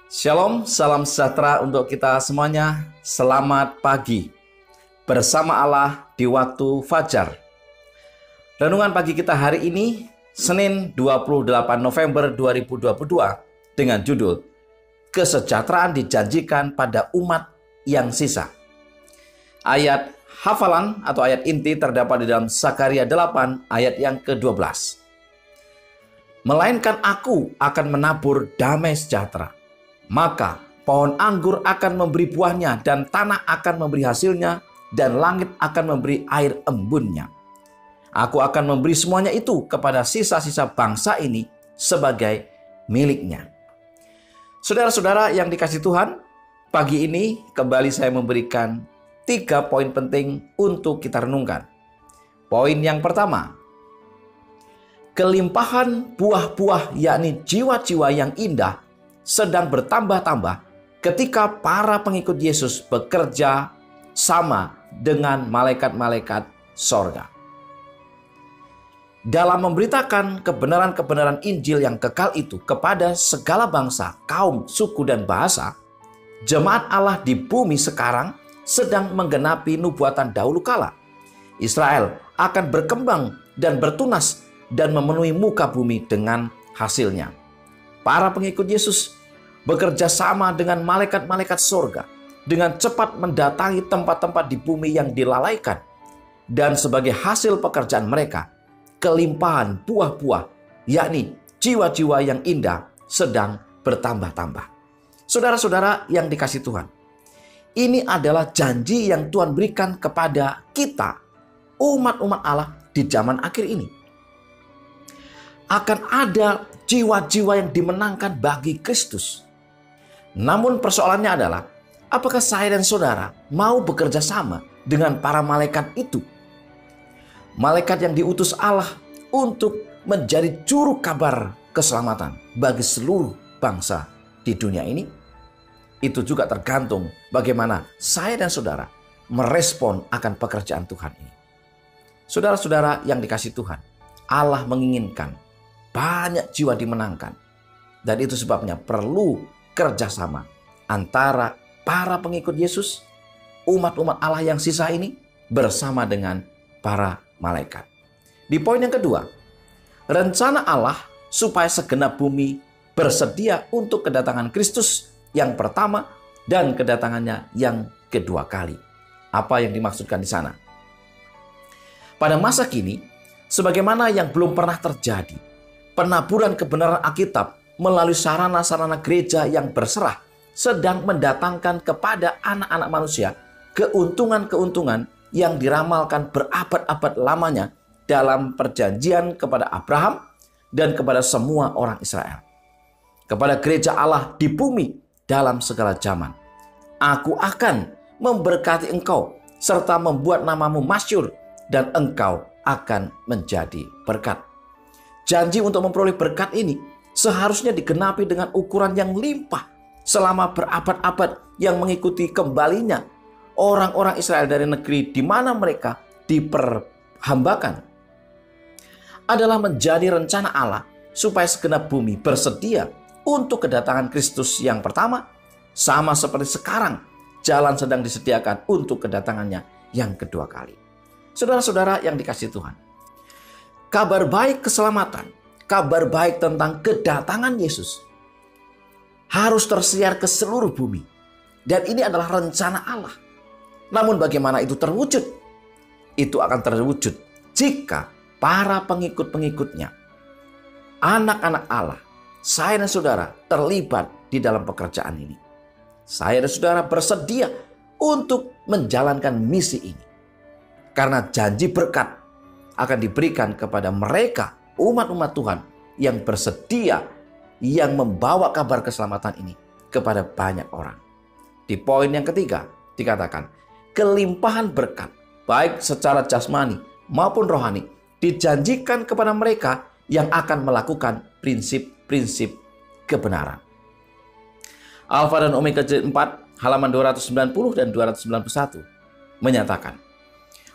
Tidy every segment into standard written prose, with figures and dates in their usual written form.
Shalom, salam sejahtera untuk kita semuanya. Selamat pagi bersama Allah di waktu fajar. Renungan pagi kita hari ini, Senin 28 November 2022 dengan judul Kesejahteraan dijanjikan pada umat yang sisa. Ayat hafalan atau ayat inti terdapat di dalam Zakaria 8 ayat yang ke-12. Melainkan aku akan menabur damai sejahtera. Maka pohon anggur akan memberi buahnya, dan tanah akan memberi hasilnya, dan langit akan memberi air embunnya. Aku akan memberi semuanya itu kepada sisa-sisa bangsa ini sebagai miliknya. Saudara-saudara yang dikasihi Tuhan, pagi ini kembali saya memberikan 3 poin penting untuk kita renungkan. Poin yang pertama, kelimpahan buah-buah yakni jiwa-jiwa yang indah sedang bertambah-tambah ketika para pengikut Yesus bekerja sama dengan malaikat-malaikat sorga. Dalam memberitakan kebenaran-kebenaran Injil yang kekal itu kepada segala bangsa, kaum, suku, dan bahasa, jemaat Allah di bumi sekarang sedang menggenapi nubuatan dahulu kala. Israel akan berkembang dan bertunas dan memenuhi muka bumi dengan hasilnya. Para pengikut Yesus bekerja sama dengan malaikat-malaikat surga dengan cepat mendatangi tempat-tempat di bumi yang dilalaikan. Dan sebagai hasil pekerjaan mereka, kelimpahan buah-buah, yakni jiwa-jiwa yang indah sedang bertambah-tambah. Saudara-saudara yang dikasihi Tuhan, ini adalah janji yang Tuhan berikan kepada kita, umat-umat Allah di zaman akhir ini. Akan ada jiwa-jiwa yang dimenangkan bagi Kristus. Namun persoalannya adalah, apakah saya dan saudara mau bekerja sama dengan para malaikat itu? Malaikat yang diutus Allah untuk menjadi juru kabar keselamatan bagi seluruh bangsa di dunia ini. Itu juga tergantung bagaimana saya dan saudara merespon akan pekerjaan Tuhan ini. Saudara-saudara yang dikasihi Tuhan, Allah menginginkan banyak jiwa dimenangkan. Dan itu sebabnya perlu kerjasama antara para pengikut Yesus, umat-umat Allah yang sisa ini, bersama dengan para malaikat. Di poin yang kedua, rencana Allah supaya segenap bumi bersedia untuk kedatangan Kristus yang pertama dan kedatangannya yang kedua kali. Apa yang dimaksudkan di sana? Pada masa kini, sebagaimana yang belum pernah terjadi, penaburan kebenaran Alkitab melalui sarana-sarana gereja yang berserah sedang mendatangkan kepada anak-anak manusia keuntungan-keuntungan yang diramalkan berabad-abad lamanya dalam perjanjian kepada Abraham dan kepada semua orang Israel. Kepada gereja Allah di bumi dalam segala zaman. Aku akan memberkati engkau serta membuat namamu masyhur, dan engkau akan menjadi berkat. Janji untuk memperoleh berkat ini seharusnya digenapi dengan ukuran yang limpah selama berabad-abad yang mengikuti kembalinya orang-orang Israel dari negeri di mana mereka diperhambakan. Adalah menjadi rencana Allah supaya segenap bumi bersedia untuk kedatangan Kristus yang pertama, sama seperti sekarang jalan sedang disediakan untuk kedatangannya yang kedua kali. Saudara-saudara yang dikasihi Tuhan, kabar baik keselamatan, kabar baik tentang kedatangan Yesus harus tersiar ke seluruh bumi. Dan ini adalah rencana Allah. Namun bagaimana itu terwujud? Itu akan terwujud jika para pengikut-pengikutnya, anak-anak Allah, saya dan saudara terlibat di dalam pekerjaan ini. Saya dan saudara bersedia untuk menjalankan misi ini. Karena janji berkat akan diberikan kepada mereka, umat-umat Tuhan yang bersedia, yang membawa kabar keselamatan ini kepada banyak orang. Di poin yang ketiga dikatakan, kelimpahan berkat baik secara jasmani maupun rohani dijanjikan kepada mereka yang akan melakukan prinsip-prinsip kebenaran. Alfa dan Omega jilid 4 halaman 290 dan 291 menyatakan,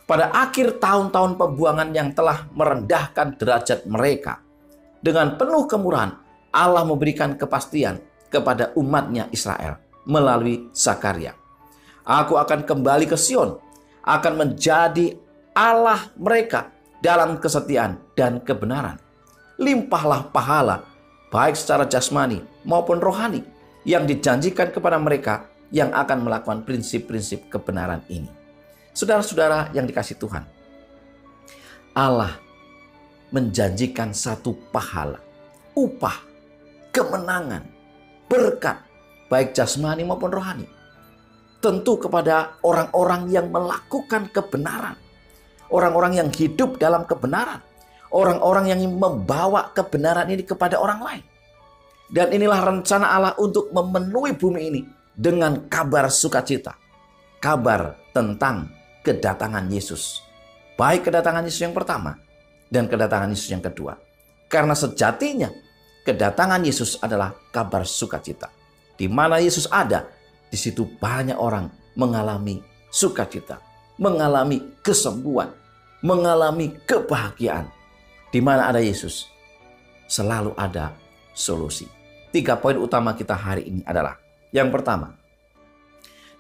pada akhir tahun-tahun pembuangan yang telah merendahkan derajat mereka, dengan penuh kemurahan Allah memberikan kepastian kepada umatnya Israel melalui Zakaria. Aku akan kembali ke Sion, akan menjadi Allah mereka dalam kesetiaan dan kebenaran. Limpahlah pahala, baik secara jasmani maupun rohani, yang dijanjikan kepada mereka yang akan melakukan prinsip-prinsip kebenaran ini. Saudara-saudara yang dikasihi Tuhan, Allah menjanjikan satu pahala, upah, kemenangan, berkat, baik jasmani maupun rohani, tentu kepada orang-orang yang melakukan kebenaran, orang-orang yang hidup dalam kebenaran, orang-orang yang membawa kebenaran ini kepada orang lain. Dan inilah rencana Allah untuk memenuhi bumi ini dengan kabar sukacita, kabar tentang kedatangan Yesus, baik kedatangan Yesus yang pertama dan kedatangan Yesus yang kedua. Karena sejatinya kedatangan Yesus adalah kabar sukacita. Di mana Yesus ada, di situ banyak orang mengalami sukacita, mengalami kesembuhan, mengalami kebahagiaan. Di mana ada Yesus, selalu ada solusi. 3 poin utama kita hari ini adalah, yang pertama,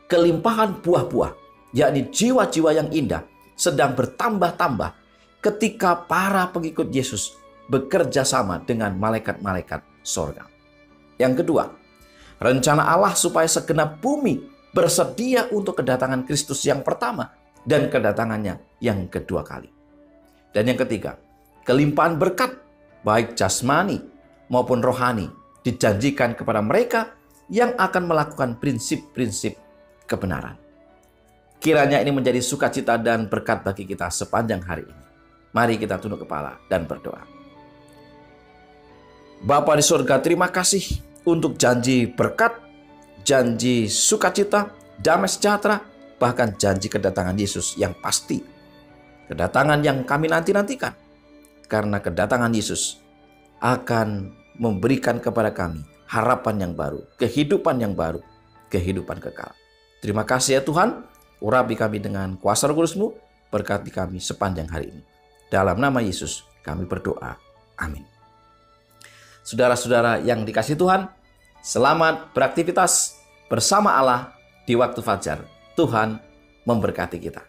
kelimpahan buah-buah, yakni jiwa-jiwa yang indah, sedang bertambah-tambah ketika para pengikut Yesus bekerja sama dengan malaikat-malaikat sorga. Yang kedua, rencana Allah supaya segenap bumi bersedia untuk kedatangan Kristus yang pertama dan kedatangannya yang kedua kali. Dan yang ketiga, kelimpahan berkat, baik jasmani maupun rohani, dijanjikan kepada mereka yang akan melakukan prinsip-prinsip kebenaran. Kiranya ini menjadi sukacita dan berkat bagi kita sepanjang hari ini. Mari kita tunduk kepala dan berdoa. Bapa di surga, terima kasih untuk janji berkat, janji sukacita, damai sejahtera, bahkan janji kedatangan Yesus yang pasti. Kedatangan yang kami nanti-nantikan. Karena kedatangan Yesus akan memberikan kepada kami harapan yang baru, kehidupan yang baru, kehidupan kekal. Terima kasih ya Tuhan, urapi kami dengan kuasa Roh Kudus-Mu, berkati kami sepanjang hari ini. Dalam nama Yesus kami berdoa. Amin. Saudara-saudara yang dikasihi Tuhan, selamat beraktivitas bersama Allah di waktu fajar. Tuhan memberkati kita.